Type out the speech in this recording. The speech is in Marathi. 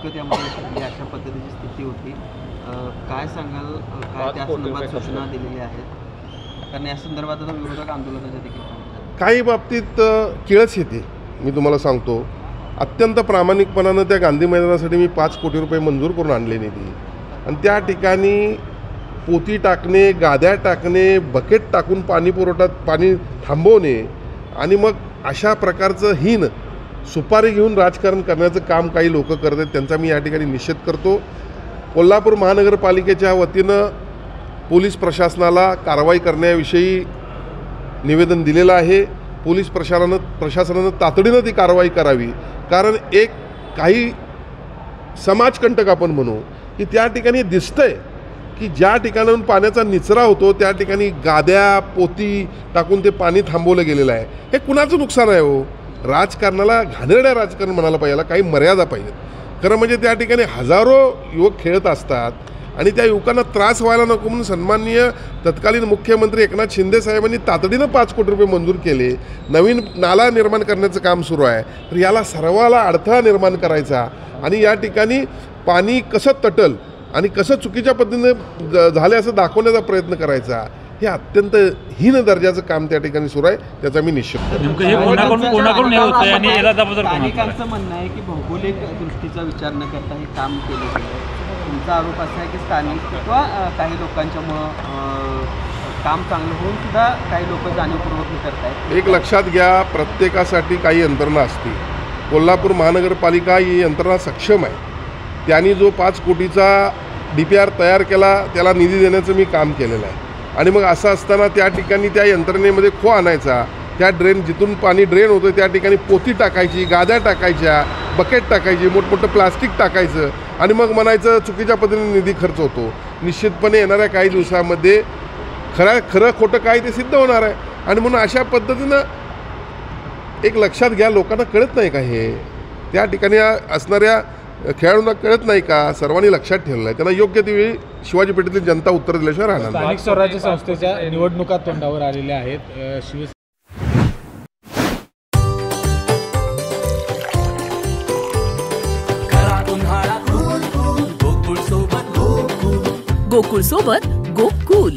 दुःख त्यामध्ये शिकली अशा पद्धतीची स्थिती होती. काय सांगाल, काय त्या संदर्भात सूचना दिलेल्या आहेत? कारण या संदर्भात आता विरोधक आंदोलनाच्या देखील काही बाबतीत किळस येते. मी तुम्हाला सांगतो, अत्यंत प्रामाणिकपणानं त्या गांधी मैदानासाठी मी 5 कोटी रुपये मंजूर करून आणले निधी, आणि त्या ठिकाणी पोती टाकणे, गाद्या टाकणे, बकेट टाकून पाणी पाणी थांबवणे आणि मग अशा प्रकारचं हीन सुपारी घेऊन राजकारण करण्याचं काम काही लोक करत आहेत, त्यांचा मी या ठिकाणी निषेध करतो. कोल्हापूर महानगरपालिकेच्या वतीनं पोलीस प्रशासनाला कारवाई करण्याविषयी निवेदन दिलेलं आहे. पोलीस प्रशासनानं तातडीनं ती कारवाई करावी. कारण काही समाजकंटक आपण म्हणू की त्या ठिकाणी दिसतंय की ज्या ठिकाणाहून पाण्याचा निचरा होतो त्या ठिकाणी गाद्या पोती टाकून ते पाणी थांबवलं गेलेलं आहे. हे कुणाचं नुकसान आहे हो? राजकारणाला घाणेरड्या राजकारण म्हणायला पाहिजे, काही मर्यादा पाहिजेत. खरं म्हणजे त्या ठिकाणी हजारो युवक खेळत असतात आणि त्या युवकांना त्रास व्हायला नको म्हणून सन्माननीय तत्कालीन मुख्यमंत्री एकनाथ शिंदे साहेबांनी तातडीनं 5 कोटी रुपये मंजूर केले. नवीन नाला निर्माण करण्याचं काम सुरू आहे. तर याला सर्वाला अडथळा निर्माण करायचा आणि या ठिकाणी पाणी कसं तटल आणि कसं चुकीच्या पद्धतीने झाले असं दाखवण्याचा प्रयत्न करायचा, हे अत्यंत हीन दर्जाचं काम त्या ठिकाणी सुरू आहे. त्याचा मी निश्चित अनेकांचं म्हणणं आहे की भौगोलिक दृष्टीचा विचार न करता हे काम केलं गेलं. तुमचा आरोप असा आहे की स्थानिक किंवा काही लोकांच्यामुळं काम चांगलं होऊन सुद्धा काही लोक जाणीवपूर्वक हे करतायत. एक लक्षात घ्या, प्रत्येकासाठी काही यंत्रणा असते. कोल्हापूर महानगरपालिका ही यंत्रणा सक्षम आहे. त्यांनी जो 5 कोटीचा DPR तयार केला त्याला निधी देण्याचं मी काम केलेलं आहे. आणि मग असं असताना त्या ठिकाणी त्या यंत्रणेमध्ये खो आणायचा, त्या जिथून पाणी ड्रेन होतं त्या ठिकाणी पोती टाकायची, गाद्या टाकायच्या, बकेट टाकायची, मोठमोठं प्लास्टिक टाकायचं आणि मग म्हणायचं चुकीच्या पद्धतीने निधी खर्च होतो. निश्चितपणे येणाऱ्या काही दिवसामध्ये खरं खोटं काय ते सिद्ध होणार आहे. आणि म्हणून अशा पद्धतीनं एक लक्षात घ्या, लोकांना कळत नाही का हे? त्या ठिकाणी असणाऱ्या खेळाडूंना कळत नाही का? सर्वांनी लक्षात ठेवलं आहे. त्यांना योग्य ती वेळी शिवाजी पेठेतील जनता उत्तर दिल्याशिवाय राहणार नाही. स्थानिक स्वराज्य संस्थेच्या निवडणुका तोंडावर आलेल्या आहेत. गोकुळ सोबत गो कूल.